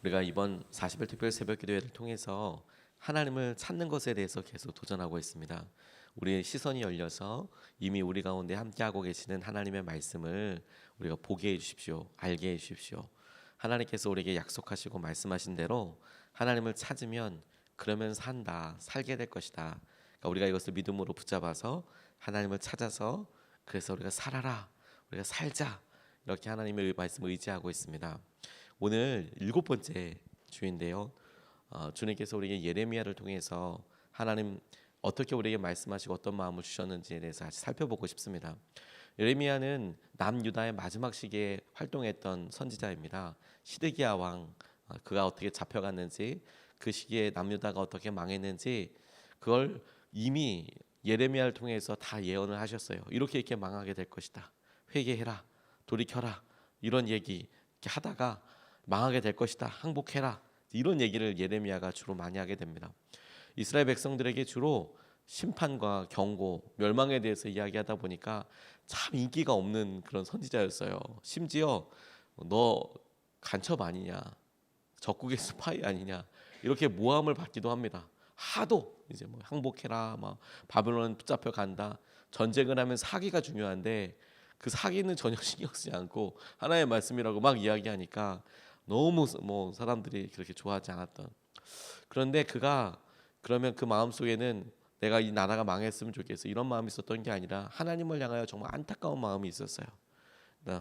우리가 이번 40일 특별 새벽 기도회를 통해서 하나님을 찾는 것에 대해서 계속 도전하고 있습니다. 우리의 시선이 열려서 이미 우리 가운데 함께하고 계시는 하나님의 말씀을 우리가 보게 해주십시오. 알게 해주십시오. 하나님께서 우리에게 약속하시고 말씀하신 대로 하나님을 찾으면 그러면 산다, 살게 될 것이다. 그러니까 우리가 이것을 믿음으로 붙잡아서 하나님을 찾아서 그래서 우리가 살아라, 우리가 살자 이렇게 하나님의 말씀을 의지하고 있습니다. 오늘 7번째 주인데요. 주님께서 우리에게 예레미야를 통해서 하나님 어떻게 우리에게 말씀하시고 어떤 마음을 주셨는지에 대해서 같이 살펴보고 싶습니다. 예레미야는 남유다의 마지막 시기에 활동했던 선지자입니다. 시드기야 왕 그가 어떻게 잡혀갔는지 그 시기에 남유다가 어떻게 망했는지 그걸 이미 예레미야를 통해서 다 예언을 하셨어요. 이렇게 망하게 될 것이다. 회개해라, 돌이켜라 이런 얘기 이렇게 하다가 망하게 될 것이다. 항복해라. 이런 얘기를 예레미야가 주로 많이 하게 됩니다. 이스라엘 백성들에게 주로 심판과 경고, 멸망에 대해서 이야기하다 보니까 참 인기가 없는 그런 선지자였어요. 심지어 너 간첩 아니냐, 적국의 스파이 아니냐 이렇게 모함을 받기도 합니다. 하도 이제 뭐 항복해라, 막 바벨론 붙잡혀 간다, 전쟁을 하면 사기가 중요한데 그 사기는 전혀 신경 쓰지 않고 하나의 말씀이라고 막 이야기하니까 너무 뭐 사람들이 그렇게 좋아하지 않았던. 그런데 그가 그러면 그 마음 속에는 내가 이 나라가 망했으면 좋겠어 이런 마음이 있었던 게 아니라 하나님을 향하여 정말 안타까운 마음이 있었어요.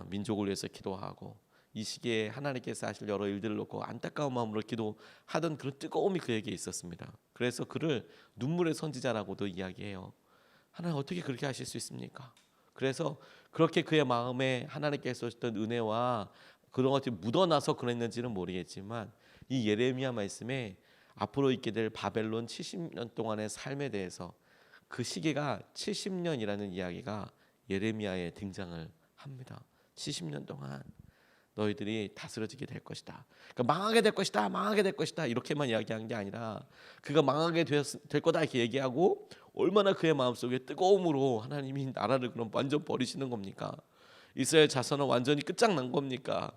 민족을 위해서 기도하고 이 시기에 하나님께서 하실 여러 일들을 놓고 안타까운 마음으로 기도하던 그런 뜨거움이 그에게 있었습니다. 그래서 그를 눈물의 선지자라고도 이야기해요. 하나님 어떻게 그렇게 하실 수 있습니까? 그래서 그렇게 그의 마음에 하나님께서 주셨던 은혜와 그런 것들이 묻어나서 그랬는지는 모르겠지만 이 예레미야 말씀에 앞으로 있게 될 바벨론 70년 동안의 삶에 대해서 그 시기가 70년이라는 이야기가 예레미야에 등장을 합니다. 70년 동안 너희들이 다스려지게 될 것이다. 그러니까 망하게 될 것이다. 망하게 될 것이다. 이렇게만 이야기한 게 아니라 그가 망하게 될 거다 이렇게 얘기하고 얼마나 그의 마음속에 뜨거움으로 하나님이 나라를 그럼 완전 버리시는 겁니까? 이스라엘 자손은 완전히 끝장난 겁니까?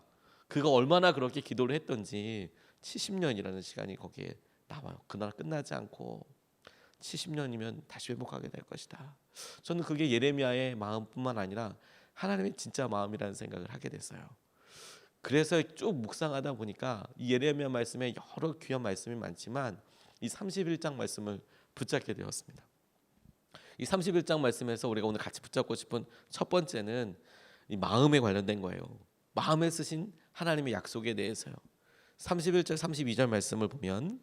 그가 얼마나 그렇게 기도를 했던지 70년이라는 시간이 거기에 나와요. 그 나라 끝나지 않고 70년이면 다시 회복하게 될 것이다. 저는 그게 예레미야의 마음뿐만 아니라 하나님의 진짜 마음이라는 생각을 하게 됐어요. 그래서 쭉 묵상하다 보니까 이 예레미야 말씀에 여러 귀한 말씀이 많지만 이 31장 말씀을 붙잡게 되었습니다. 이 31장 말씀에서 우리가 오늘 같이 붙잡고 싶은 첫 번째는 이 마음에 관련된 거예요. 마음에 쓰신 하나님의 약속에 대해서요. 31절 32절 말씀을 보면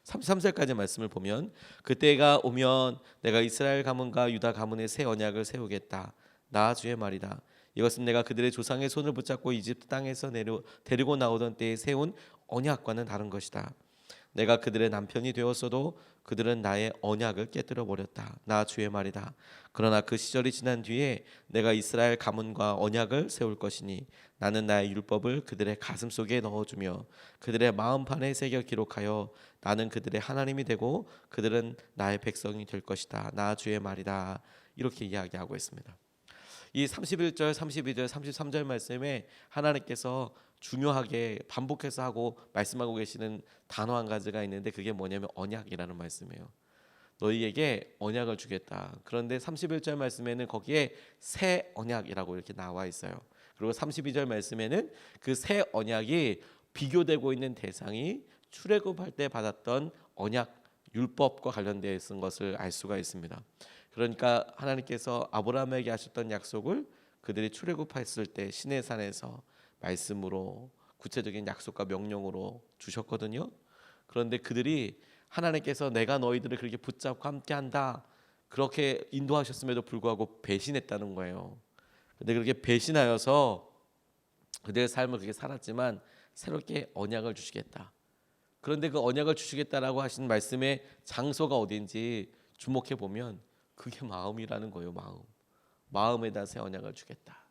33절까지 말씀을 보면 그때가 오면 내가 이스라엘 가문과 유다 가문의 새 언약을 세우겠다. 나 주의 말이다. 이것은 내가 그들의 조상의 손을 붙잡고 이집트 땅에서 데리고 나오던 때에 세운 언약과는 다른 것이다. 내가 그들의 남편이 되었어도 그들은 나의 언약을 깨뜨려 버렸다. 나 주의 말이다. 그러나 그 시절이 지난 뒤에 내가 이스라엘 가문과 언약을 세울 것이니 나는 나의 율법을 그들의 가슴 속에 넣어주며 그들의 마음판에 새겨 기록하여 나는 그들의 하나님이 되고 그들은 나의 백성이 될 것이다. 나 주의 말이다. 이렇게 이야기하고 있습니다. 이 31절, 32절, 33절 말씀에 하나님께서 중요하게 반복해서 하고 말씀하고 계시는 단어 한 가지가 있는데 그게 뭐냐면 언약이라는 말씀이에요. 너희에게 언약을 주겠다. 그런데 31절 말씀에는 거기에 새 언약이라고 이렇게 나와 있어요. 그리고 32절 말씀에는 그 새 언약이 비교되고 있는 대상이 출애굽할 때 받았던 언약 율법과 관련되어 있는 것을 알 수가 있습니다. 그러니까 하나님께서 아브라함에게 하셨던 약속을 그들이 출애굽했을 때 시내산에서 말씀으로 구체적인 약속과 명령으로 주셨거든요. 그런데 그들이 하나님께서 내가 너희들을 그렇게 붙잡고 함께한다 그렇게 인도하셨음에도 불구하고 배신했다는 거예요. 근데 그렇게 배신하여서 그들의 삶을 그렇게 살았지만 새롭게 언약을 주시겠다. 그런데 그 언약을 주시겠다라고 하신 말씀의 장소가 어딘지 주목해 보면 그게 마음이라는 거예요. 마음에다 새 언약을 주겠다.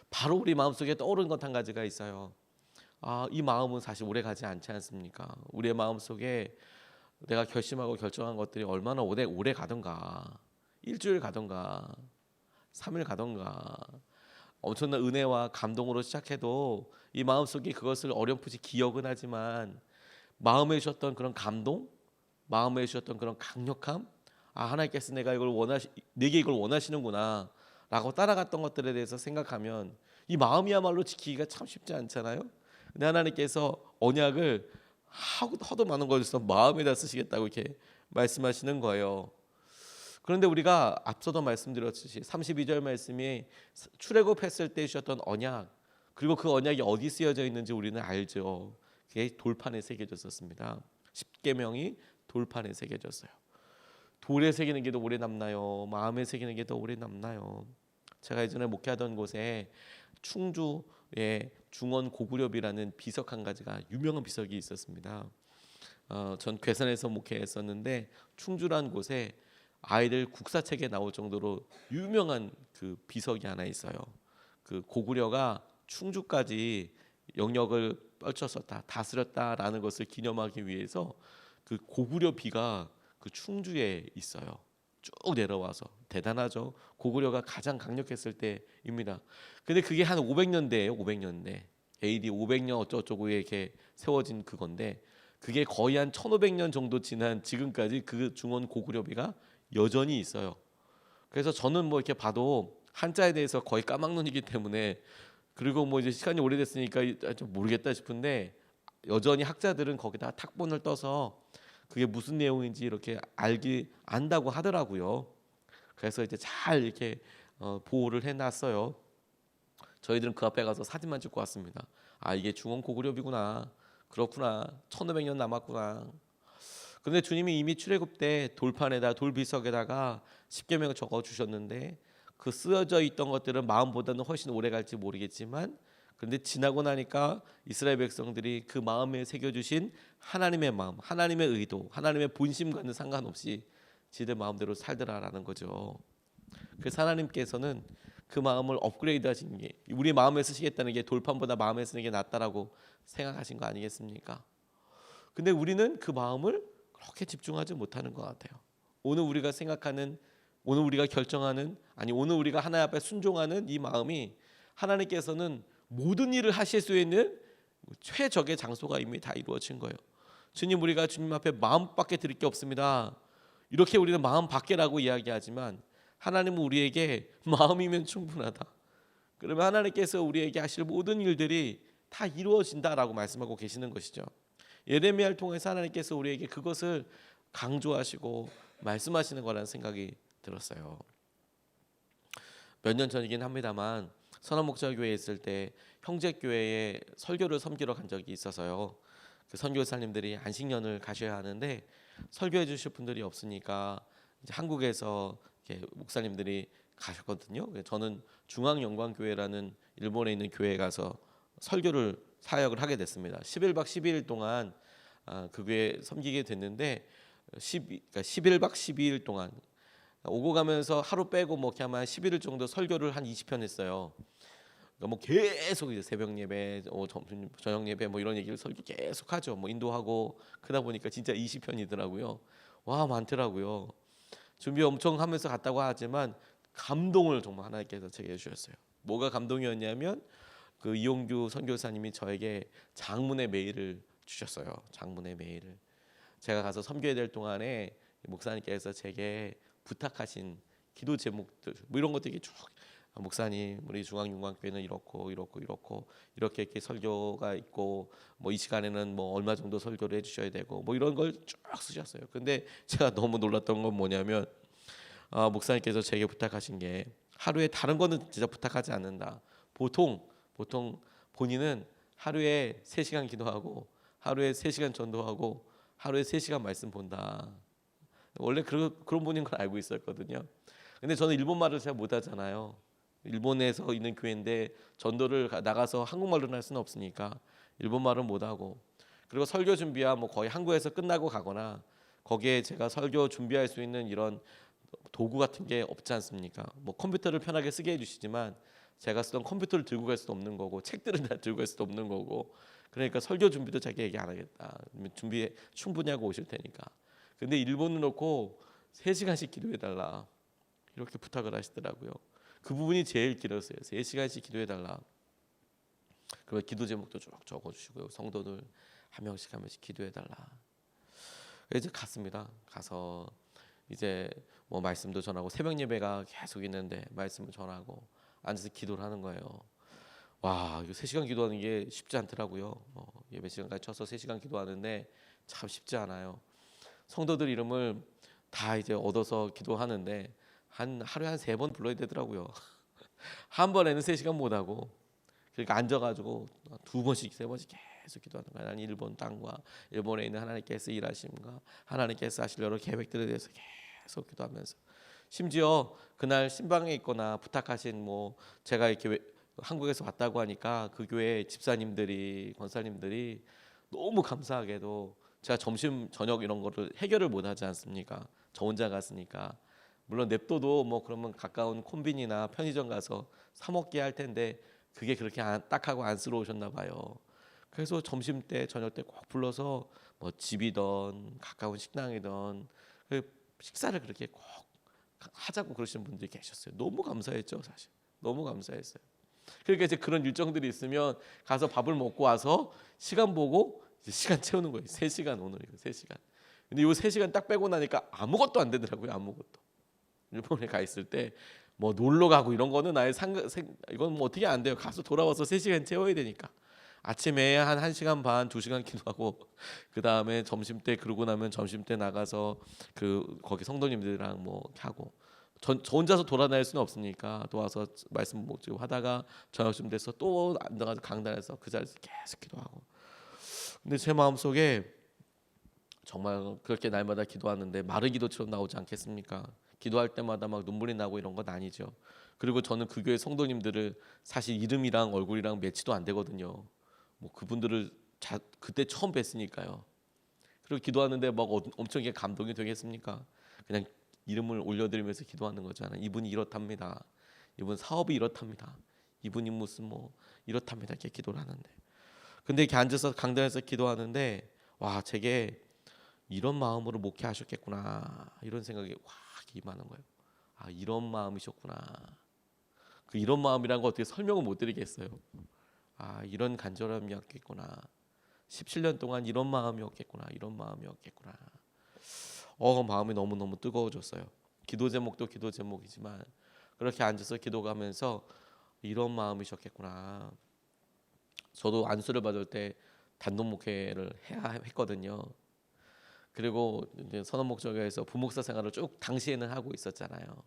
바로 우리 마음속에 떠오르는 것 한 가지가 있어요. 이 마음은 사실 오래 가지 않지 않습니까? 우리의 마음속에 내가 결심하고 결정한 것들이 얼마나 오래 가던가, 일주일 가던가, 3일 가던가, 엄청난 은혜와 감동으로 시작해도 이 마음속에 그것을 어렴풋이 기억은 하지만 마음에 주셨던 그런 감동, 마음에 주셨던 그런 강력함, 아 하나님께서 내게 이걸 원하시는구나라고 따라갔던 것들에 대해서 생각하면 이 마음이야말로 지키기가 참 쉽지 않잖아요. 근데 하나님께서 언약을 하도 많은 것에서 마음에다 쓰시겠다고 이렇게 말씀하시는 거예요. 그런데 우리가 앞서도 말씀드렸듯이 32절 말씀이 출애굽했을 때 주셨던 언약, 그리고 그 언약이 어디 쓰여져 있는지 우리는 알죠. 그게 돌판에 새겨졌었습니다. 십계명이 돌판에 새겨졌어요. 돌에 새기는 게 더 오래 남나요? 마음에 새기는 게 더 오래 남나요? 제가 예전에 목회하던 곳에 충주에 중원 고구렵이라는 비석 한 가지가 유명한 비석이 있었습니다. 전 괴산에서 목회했었는데 충주란 곳에 아이들 국사책에 나올 정도로 유명한 그 비석이 하나 있어요. 그 고구려가 충주까지 영역을 펼쳤었다, 다스렸다라는 것을 기념하기 위해서 그 고구려 비가 그 충주에 있어요. 쭉 내려와서 대단하죠. 고구려가 가장 강력했을 때입니다. 근데 그게 한 500년대예요. 500년대. AD 500년 어쩌고저쩌고에 이렇게 세워진 그건데 그게 거의 한 1500년 정도 지난 지금까지 그 중원 고구려비가 여전히 있어요. 그래서 저는 뭐 이렇게 봐도 한자에 대해서 거의 까막눈이기 때문에 그리고 뭐 이제 시간이 오래됐으니까 좀 모르겠다 싶은데 여전히 학자들은 거기다 탁본을 떠서 그게 무슨 내용인지 이렇게 안다고 하더라고요. 그래서 이제 잘 이렇게 보호를 해놨어요. 저희들은 그 앞에 가서 사진만 찍고 왔습니다. 아 이게 중원 고구려비구나. 그렇구나. 1500년 남았구나. 근데 주님이 이미 출애굽 때 돌판에다 돌비석에다가 십계명을 적어 주셨는데 그 쓰여져 있던 것들은 마음보다는 훨씬 오래 갈지 모르겠지만 그런데 지나고 나니까 이스라엘 백성들이 그 마음에 새겨 주신 하나님의 마음, 하나님의 의도, 하나님의 본심과는 상관없이 지들 마음대로 살더라라는 거죠. 그래서 하나님께서는 그 마음을 업그레이드 하신 게 우리 마음에 쓰시겠다는 게 돌판보다 마음에 쓰는 게 낫다라고 생각하신 거 아니겠습니까? 근데 우리는 그 마음을 그렇게 집중하지 못하는 것 같아요. 오늘 우리가 생각하는, 오늘 우리가 결정하는, 아니 오늘 우리가 하나님 앞에 순종하는 이 마음이 하나님께서는 모든 일을 하실 수 있는 최적의 장소가 이미 다 이루어진 거예요. 주님 우리가 주님 앞에 마음밖에 드릴 게 없습니다. 이렇게 우리는 마음 밖에라고 이야기하지만 하나님은 우리에게 마음이면 충분하다. 그러면 하나님께서 우리에게 하실 모든 일들이 다 이루어진다라고 말씀하고 계시는 것이죠. 예레미야를 통해서 하나님께서 우리에게 그것을 강조하시고 말씀하시는 거라는 생각이 들었어요. 몇 년 전이긴 합니다만 선한목자교회에 있을 때 형제교회에 설교를 섬기러 간 적이 있어서요. 그 선교사님들이 안식년을 가셔야 하는데 설교해 주실 분들이 없으니까 이제 한국에서 이렇게 목사님들이 가셨거든요. 저는 중앙영광교회라는 일본에 있는 교회에 가서 설교를 사역을 하게 됐습니다. 11박 12일 동안 그 교회 섬기게 됐는데 11박 12일 동안 오고 가면서 하루 빼고 뭐 이렇게 하면 11일 정도 설교를 한 20편 했어요. 그러니까 뭐 계속 이제 새벽 예배, 저녁 예배 뭐 이런 얘기를 설교 계속 하죠. 뭐 인도하고 그러다 보니까 진짜 20편이더라고요. 와 많더라고요. 준비 엄청 하면서 갔다고 하지만 감동을 정말 하나님께서 제게 해주셨어요. 뭐가 감동이었냐면 그 이용규 선교사님이 저에게 장문의 메일을 주셨어요. 장문의 메일을. 제가 가서 섬겨야 될 동안에 목사님께서 제게 부탁하신 기도 제목들 뭐 이런 것들이 쭉 목사님 우리 중앙영광교회는 이렇고 이렇게 설교가 있고 뭐 이 시간에는 뭐 얼마 정도 설교를 해주셔야 되고 뭐 이런 걸 쭉 쓰셨어요. 근데 제가 너무 놀랐던 건 뭐냐면 목사님께서 제게 부탁하신 게 하루에 다른 거는 진짜 부탁하지 않는다. 보통 본인은 하루에 3시간 기도하고 하루에 3시간 전도하고 하루에 3시간 말씀 본다. 원래 그런 분인 걸 알고 있었거든요. 근데 저는 일본말을 잘 못하잖아요. 일본에서 있는 교회인데 전도를 나가서 한국말로 할 수는 없으니까 일본말은 못하고 그리고 설교 준비야 뭐 거의 한국에서 끝나고 가거나 거기에 제가 설교 준비할 수 있는 이런 도구 같은 게 없지 않습니까? 뭐 컴퓨터를 편하게 쓰게 해주시지만 제가 쓰던 컴퓨터를 들고 갈 수도 없는 거고 책들은 다 들고 갈 수도 없는 거고 그러니까 설교 준비도 자기 얘기 안 하겠다. 준비 충분히 하고 오실 테니까. 근데 일본은 놓고 3시간씩 기도해달라 이렇게 부탁을 하시더라고요. 그 부분이 제일 길었어요. 3시간씩 기도해달라. 그러면 기도 제목도 쭉 적어주시고요. 성도들 한 명씩 기도해달라. 이제 갔습니다. 가서 이제 뭐 말씀도 전하고 새벽 예배가 계속 있는데 말씀을 전하고 앉아서 기도를 하는 거예요. 와, 이거 3시간 기도하는 게 쉽지 않더라고요. 예배 시간까지 쳐서 3시간 기도하는데 참 쉽지 않아요. 성도들 이름을 다 이제 얻어서 기도하는데 하루에 한 3번 불러야 되더라고요. 한 번에는 3시간 못 하고, 그러니까 앉아가지고 2번씩 3번씩 계속 기도하는 거예요. 하나님, 일본 땅과 일본에 있는 하나님께서 일하심과 하나님께서 하실 여러 계획들에 대해서 계속 기도하면서, 심지어 그날 신방에 있거나 부탁하신 뭐 제가 이렇게 한국에서 왔다고 하니까 그 교회 집사님들이, 권사님들이 너무 감사하게도 제가 점심 저녁 이런 거를 해결을 못 하지 않습니까? 저 혼자 갔으니까. 물론 냅둬도 뭐 그러면 가까운 콤비니나 편의점 가서 사 먹게 할 텐데 그게 그렇게 딱하고 안쓰러우셨나 봐요. 그래서 점심 때 저녁 때 꼭 불러서 뭐 집이던 가까운 식당이던 그 식사를 그렇게 꼭 하자고 그러시는 분들이 계셨어요. 너무 감사했죠, 사실. 너무 감사했어요. 그러니까 이제 그런 일정들이 있으면 가서 밥을 먹고 와서 시간 보고 이제 시간 채우는 거예요. 3시간, 오늘 이거 3시간. 근데 이 3시간 딱 빼고 나니까 아무것도 안 되더라고요. 아무것도. 일본에 가 있을 때 뭐 놀러 가고 이런 거는 아예 이건 뭐 어떻게 안 돼요. 가서 돌아와서 3시간 채워야 되니까. 아침에 한 1시간 반, 2시간 기도하고 그 다음에 점심 때, 그러고 나면 점심 때 나가서 거기 성도님들이랑 뭐 하고, 저 혼자서 돌아다닐 수는 없으니까 또 와서 말씀 묵주고 하다가 저녁쯤 돼서 또 앉아가지고 강단에서 그 자리에서 계속 기도하고. 근데 제 마음속에 정말 그렇게 날마다 기도하는데 마른 기도처럼 나오지 않겠습니까? 기도할 때마다 막 눈물이 나고 이런 건 아니죠. 그리고 저는 그 교회 성도님들을 사실 이름이랑 얼굴이랑 매치도 안 되거든요. 뭐 그분들을 그때 처음 뵀으니까요. 그리고 기도하는데 막 엄청 감동이 되겠습니까? 그냥 이름을 올려드리면서 기도하는 거잖아요. 이분이 이렇답니다. 이분 사업이 이렇답니다. 이분이 무슨 뭐 이렇답니다. 이렇게 기도를 하는데, 근데 이렇게 앉아서 강단에서 기도하는데 와, 제게 이런 마음으로 목회하셨겠구나, 이런 생각이 확 임하는 거예요. 아, 이런 마음이셨구나. 그 이런 마음이란 거 어떻게 설명을 못 드리겠어요. 아, 이런 간절함이었겠구나. 17년 동안 이런 마음이었겠구나. 이런 마음이었겠구나. 마음이 너무너무 뜨거워졌어요. 기도 제목도 기도 제목이지만 그렇게 앉아서 기도하면서 이런 마음이셨겠구나. 저도 안수를 받을 때 단독 목회를 해야 했거든요. 그리고 이제 선언목적에서 부목사 생활을 쭉 당시에는 하고 있었잖아요.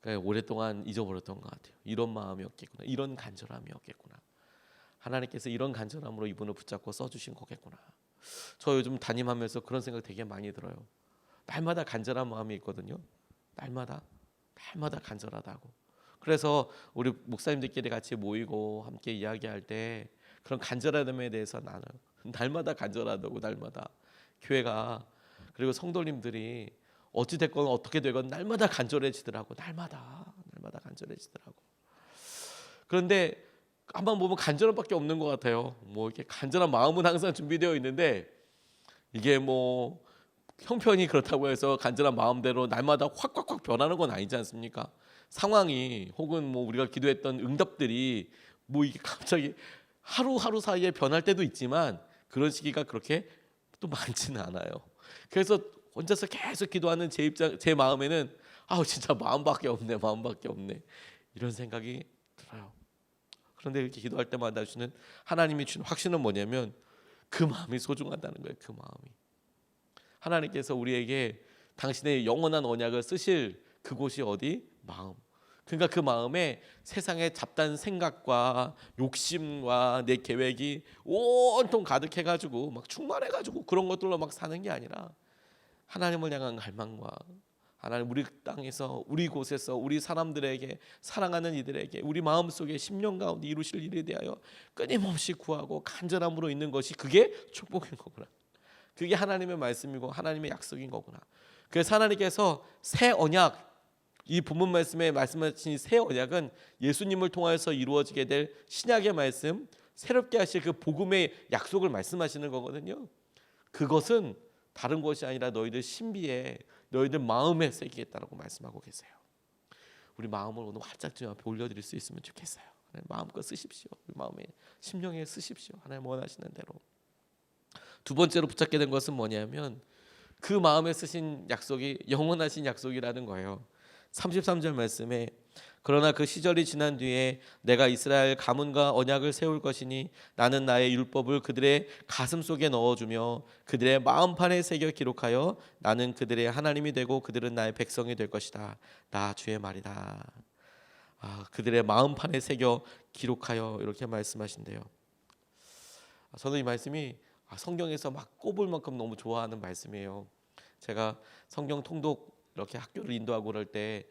그러니까 오랫동안 잊어버렸던 것 같아요. 이런 마음이었겠구나. 이런 간절함이었겠구나. 하나님께서 이런 간절함으로 이분을 붙잡고 써주신 거겠구나. 저 요즘 담임하면서 그런 생각 되게 많이 들어요. 날마다 간절한 마음이 있거든요. 날마다 간절하다고. 그래서 우리 목사님들끼리 같이 모이고 함께 이야기할 때 그런 간절함에 대해서 나눠요. 날마다 간절하다고. 날마다 교회가, 그리고 성도님들이 어찌 됐건 어떻게 되건 날마다 간절해지더라고. 날마다 간절해지더라고. 그런데 한번 보면 간절함밖에 없는 것 같아요. 뭐 이렇게 간절한 마음은 항상 준비되어 있는데 이게 뭐 형편이 그렇다고 해서 간절한 마음대로 날마다 확 변하는 건 아니지 않습니까? 상황이 혹은 뭐 우리가 기도했던 응답들이 뭐 이게 갑자기 하루 사이에 변할 때도 있지만 그런 시기가 그렇게 또 많지는 않아요. 그래서 혼자서 계속 기도하는 제 마음에는 진짜 마음밖에 없네 이런 생각이 들어요. 그런데 이렇게 기도할 때마다 주는 하나님이 주는 확신은 뭐냐면 그 마음이 소중하다는 거예요. 그 마음이. 하나님께서 우리에게 당신의 영원한 언약을 쓰실 그곳이 어디? 마음. 그러니까 그 마음에 세상의 잡다한 생각과 욕심과 내 계획이 온통 가득해가지고 막 충만해가지고 그런 것들로 막 사는 게 아니라 하나님을 향한 갈망과 하나님 우리 땅에서 우리 곳에서 우리 사람들에게 사랑하는 이들에게 우리 마음속에 심령 가운데 이루실 일에 대하여 끊임없이 구하고 간절함으로 있는 것이 그게 축복인 거구나. 그게 하나님의 말씀이고 하나님의 약속인 거구나. 그래서 하나님께서 새 언약, 이 본문 말씀에 말씀하신 새 언약은 예수님을 통하여서 이루어지게 될 신약의 말씀, 새롭게 하실 그 복음의 약속을 말씀하시는 거거든요. 그것은 다른 것이 아니라 너희들 신비에, 너희들 마음에 새기겠다라고 말씀하고 계세요. 우리 마음을 오늘 활짝 주님 앞에 올려드릴 수 있으면 좋겠어요. 하나님 마음껏 쓰십시오. 우리 마음에 심령에 쓰십시오. 하나님 원하시는 대로. 두 번째로 붙잡게 된 것은 뭐냐면 그 마음에 쓰신 약속이 영원하신 약속이라는 거예요. 33절 말씀에 그러나 그 시절이 지난 뒤에 내가 이스라엘 가문과 언약을 세울 것이니 나는 나의 율법을 그들의 가슴 속에 넣어주며 그들의 마음판에 새겨 기록하여 나는 그들의 하나님이 되고 그들은 나의 백성이 될 것이다. 나 주의 말이다. 그들의 마음판에 새겨 기록하여 이렇게 말씀하신대요. 저는 이 말씀이 성경에서 막 꼽을 만큼 너무 좋아하는 말씀이에요. 제가 성경 통독 이렇게 학교를 인도하고 그럴 때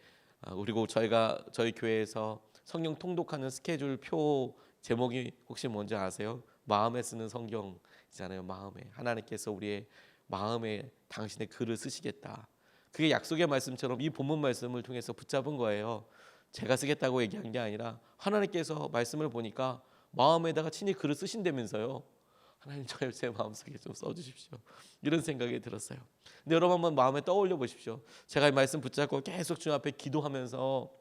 그리고 저희 교회에서 성경 통독하는 스케줄 표 제목이 혹시 뭔지 아세요? 마음에 쓰는 성경이잖아요. 마음에 하나님께서 우리의 마음에 당신의 글을 쓰시겠다. 그게 약속의 말씀처럼 이 본문 말씀을 통해서 붙잡은 거예요. 제가 쓰겠다고 얘기한 게 아니라 하나님께서 말씀을 보니까 마음에다가 친히 글을 쓰신다면서요. 하나님 제 마음속에 좀 써주십시오. 이런 생각이 들었어요. 근데 여러분 한번 마음에 떠올려 보십시오. 제가 이 말씀 붙잡고 계속 주님 앞에 기도하면서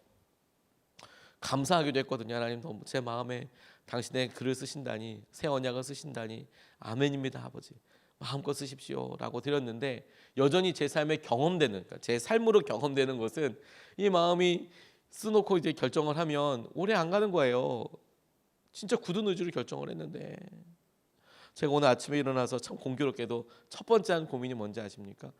감사하기도 했거든요. 하나님 너무 제 마음에 당신의 글을 쓰신다니 새 언약을 쓰신다니 아멘입니다 아버지. 마음껏 쓰십시오 라고 드렸는데 여전히 제 삶에 경험되는 그러니까 제 삶으로 경험되는 것은 이 마음이 써놓고 이제 결정을 하면 오래 안 가는 거예요. 진짜 굳은 의지로 결정을 했는데 제가 오늘 아침에 일어나서 참 공교롭게도 첫 번째 한 고민이 뭔지 아십니까?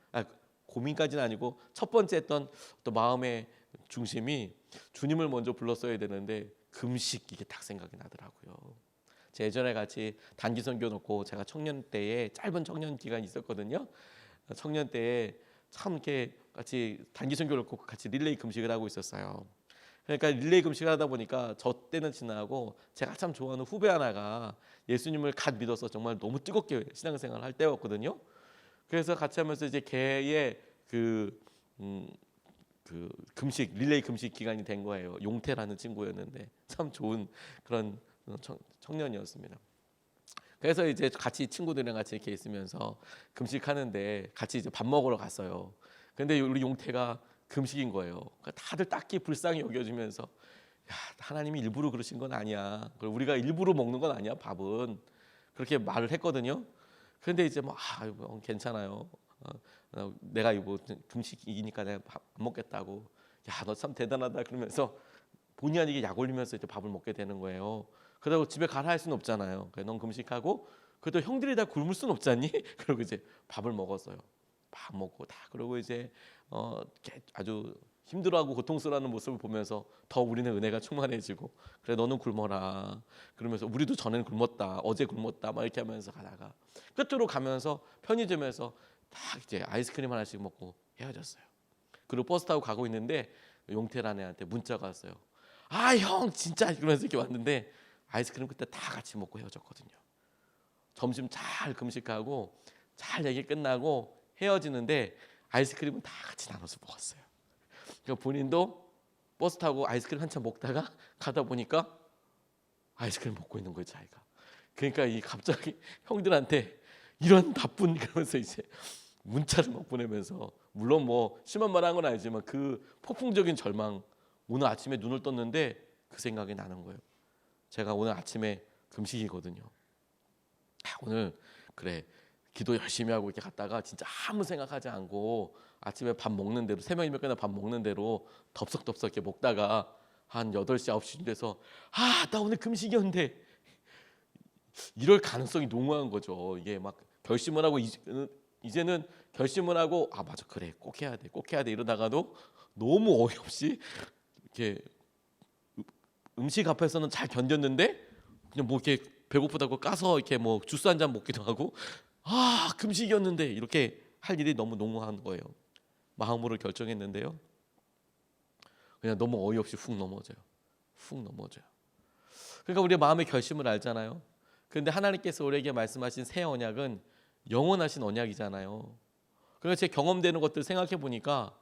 고민까지는 아니고 첫 번째 했던 또 마음의 중심이 주님을 먼저 불렀어야 되는데 금식 이게 딱 생각이 나더라고요. 제가 예전에 같이 단기 선교 놓고 제가 청년 때에 짧은 청년 기간이 있었거든요. 청년 때에 참 이렇게 같이 단기 선교 놓고 같이 릴레이 금식을 하고 있었어요. 그러니까 릴레이 금식을 하다 보니까 저 때는 지나고 제가 참 좋아하는 후배 하나가 예수님을 갓 믿어서 정말 너무 뜨겁게 신앙생활을 할 때였거든요. 그래서 같이 하면서 이제 걔의 그 금식 릴레이 금식 기간이 된 거예요. 용태라는 친구였는데 참 좋은 그런 청년이었습니다. 그래서 이제 같이 친구들이랑 같이 이렇게 있으면서 금식하는데 같이 이제 밥 먹으러 갔어요. 근데 우리 용태가 금식인 거예요. 그러니까 다들 딱히 불쌍히 여겨주면서 야, 하나님이 일부러 그러신 건 아니야. 우리가 일부러 먹는 건 아니야. 밥은 그렇게 말을 했거든요. 그런데 이제 괜찮아요. 내가 이거 금식이니까 내가 밥 안 먹겠다고. 야, 너 참 대단하다. 그러면서 본의 아니게 약 올리면서 이제 밥을 먹게 되는 거예요. 그러다가 집에 가라 할 수는 없잖아요. 넌 금식하고 그래도 형들이 다 굶을 수는 없잖니? 그러고 이제 밥을 먹었어요. 밥 먹고 다 그러고 이제 아주 힘들어하고 고통스러워하는 모습을 보면서 더 우리는 은혜가 충만해지고 그래 너는 굶어라 그러면서 우리도 전에는 굶었다 어제 굶었다 막 이렇게 하면서 가다가 끝으로 가면서 편의점에서 딱 이제 아이스크림 하나씩 먹고 헤어졌어요. 그리고 버스 타고 가고 있는데 용태란 애한테 문자가 왔어요. 형 진짜 그러면서 이렇게 왔는데 아이스크림 그때 다 같이 먹고 헤어졌거든요. 점심 잘 금식하고 잘 얘기 끝나고 헤어지는데 아이스크림은 다 같이 나눠서 먹었어요. 그러니까 본인도 버스 타고 아이스크림 한참 먹다가 가다 보니까 아이스크림 먹고 있는 거예요, 자기가. 그러니까 이 갑자기 형들한테 이런 나쁜 그러면서 이제 문자를 막 보내면서 물론 뭐 심한 말 한 건 아니지만 그 폭풍적인 절망 오늘 아침에 눈을 떴는데 그 생각이 나는 거예요. 제가 오늘 아침에 금식이거든요. 오늘 그래 기도 열심히 하고 이렇게 갔다가 진짜 아무 생각하지 않고 아침에 밥 먹는 대로 3명이면 그냥 밥 먹는 대로 덥석덥석 이렇게 먹다가 한 8시 9시쯤 돼서 나 오늘 금식이었는데 이럴 가능성이 농후한 거죠. 이게 막 결심을 하고 이제는 결심을 하고 맞아 그래 꼭 해야 돼 이러다가도 너무 어이없이 이렇게 음식 앞에서는 잘 견뎠는데 그냥 뭐 이렇게 배고프다고 까서 이렇게 뭐 주스 한 잔 먹기도 하고 금식이었는데 이렇게 할 일이 너무 농후한 거예요. 마음으로 결정했는데요. 그냥 너무 어이없이 훅 넘어져요. 그러니까 우리의 마음의 결심을 알잖아요. 그런데 하나님께서 우리에게 말씀하신 새 언약은 영원하신 언약이잖아요. 그러니까 제 경험되는 것들 생각해 보니까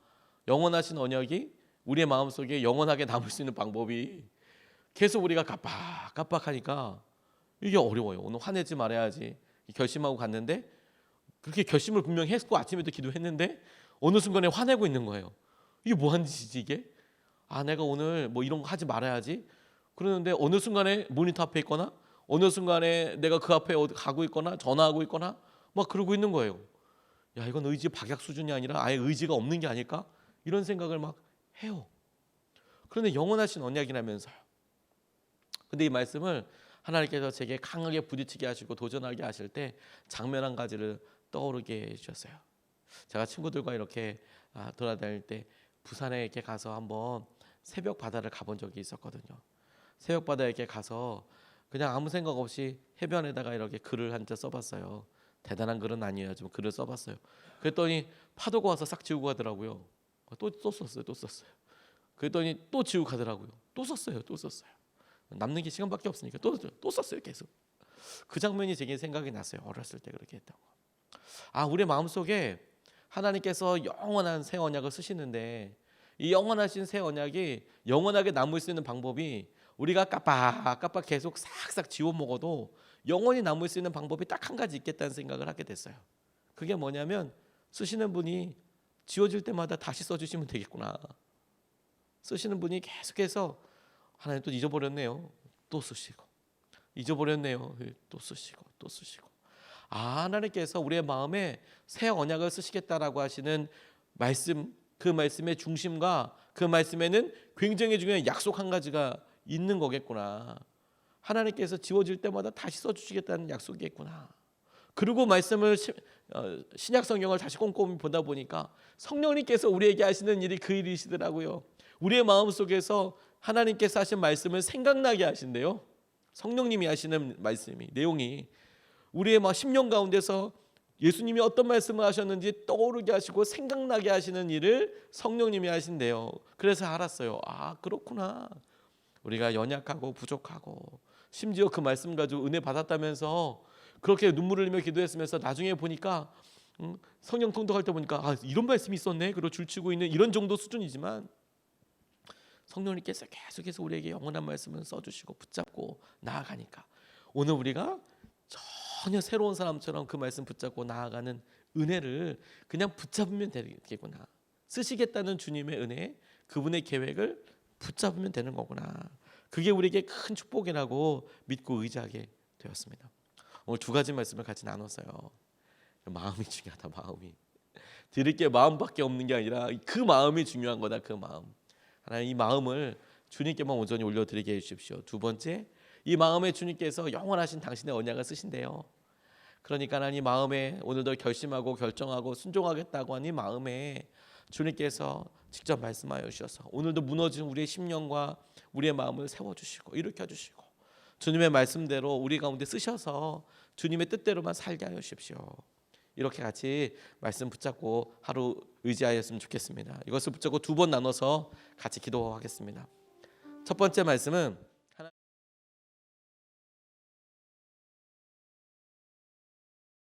영원하신 언약이 우리의 마음속에 영원하게 남을 수 있는 방법이 계속 우리가 깜빡하니까 이게 어려워요. 오늘 화내지 말아야지 결심하고 갔는데 그렇게 결심을 분명히 했고 아침에도 기도했는데 어느 순간에 화내고 있는 거예요. 이게 뭐하는 짓이지 이게? 아, 내가 오늘 뭐 이런 거 하지 말아야지. 그러는데 어느 순간에 모니터 앞에 있거나 어느 순간에 내가 그 앞에 어디 가고 있거나 전화하고 있거나 막 그러고 있는 거예요. 야, 이건 의지 박약 수준이 아니라 아예 의지가 없는 게 아닐까? 이런 생각을 막 해요. 그런데 영원하신 언약이라면서요. 근데 이 말씀을 하나님께서 제게 강하게 부딪히게 하시고 도전하게 하실 때 장면 한 가지를 떠오르게 해주셨어요. 제가 친구들과 이렇게 돌아다닐 때 부산에 이렇게 가서 한번 새벽 바다를 가본 적이 있었거든요. 새벽 바다에 이렇게 가서 그냥 아무 생각 없이 해변에다가 이렇게 글을 한 자 써봤어요. 대단한 글은 아니에요. 좀 글을 써봤어요. 그랬더니 파도가 와서 싹 지우고 가더라고요. 또 썼어요. 또 썼어요. 그랬더니 또 지우고 가더라고요. 또 썼어요. 또 썼어요. 남는 게 시간밖에 없으니까 또 썼어요. 계속. 그 장면이 제게 생각이 났어요. 어렸을 때 그렇게 했다고. 아, 우리 마음속에 하나님께서 영원한 새 언약을 쓰시는데 이 영원하신 새 언약이 영원하게 남을 수 있는 방법이 우리가 깜빡깜빡 계속 싹싹 지워 먹어도 영원히 남을 수 있는 방법이 딱 한 가지 있겠다는 생각을 하게 됐어요. 그게 뭐냐면 쓰시는 분이 지워질 때마다 다시 써주시면 되겠구나. 쓰시는 분이 계속해서 하나님 또 잊어버렸네요. 또 쓰시고 잊어버렸네요. 또 쓰시고 또 쓰시고. 아, 하나님께서 우리의 마음에 새 언약을 쓰시겠다라고 하시는 말씀, 그 말씀의 중심과 그 말씀에는 굉장히 중요한 약속 한 가지가 있는 거겠구나. 하나님께서 지워질 때마다 다시 써주시겠다는 약속이겠구나. 그리고 말씀을 신약 성경을 다시 꼼꼼히 보다 보니까 성령님께서 우리에게 하시는 일이 그 일이시더라고요. 우리의 마음속에서 하나님께서 하신 말씀을 생각나게 하신대요. 성령님이 하시는 말씀이 내용이 우리의 막 심령 가운데서 예수님이 어떤 말씀을 하셨는지 떠오르게 하시고 생각나게 하시는 일을 성령님이 하신대요. 그래서 알았어요. 아, 그렇구나. 우리가 연약하고 부족하고 심지어 그 말씀 가지고 은혜 받았다면서 그렇게 눈물을 흘리며 기도했으면서 나중에 보니까 성령 통독할 때 보니까 아, 이런 말씀이 있었네. 그리고 줄치고 있는 이런 정도 수준이지만 성령님께서 계속해서 우리에게 영원한 말씀을 써주시고 붙잡고 나아가니까 오늘 우리가 전혀 새로운 사람처럼 그 말씀 붙잡고 나아가는 은혜를 그냥 붙잡으면 되겠구나. 쓰시겠다는 주님의 은혜, 그분의 계획을 붙잡으면 되는 거구나. 그게 우리에게 큰 축복이라고 믿고 의지하게 되었습니다. 오늘 두 가지 말씀을 같이 나눴어요. 마음이 중요하다. 마음이 드릴 게 마음밖에 없는 게 아니라 그 마음이 중요한 거다. 그 마음. 하나님, 이 마음을 주님께만 온전히 올려드리게 해주십시오. 두 번째, 이 마음에 주님께서 영원하신 당신의 언약을 쓰신대요. 그러니까 하나님, 마음에 오늘도 결심하고 결정하고 순종하겠다고 하니 마음에 주님께서 직접 말씀하여 주셔서 오늘도 무너진 우리의 심령과 우리의 마음을 세워주시고 일으켜주시고 주님의 말씀대로 우리 가운데 쓰셔서 주님의 뜻대로만 살게 하여 주십시오. 이렇게 같이 말씀 붙잡고 하루 의지하였으면 좋겠습니다. 이것을 붙잡고 두 번 나눠서 같이 기도하겠습니다. 첫 번째 말씀은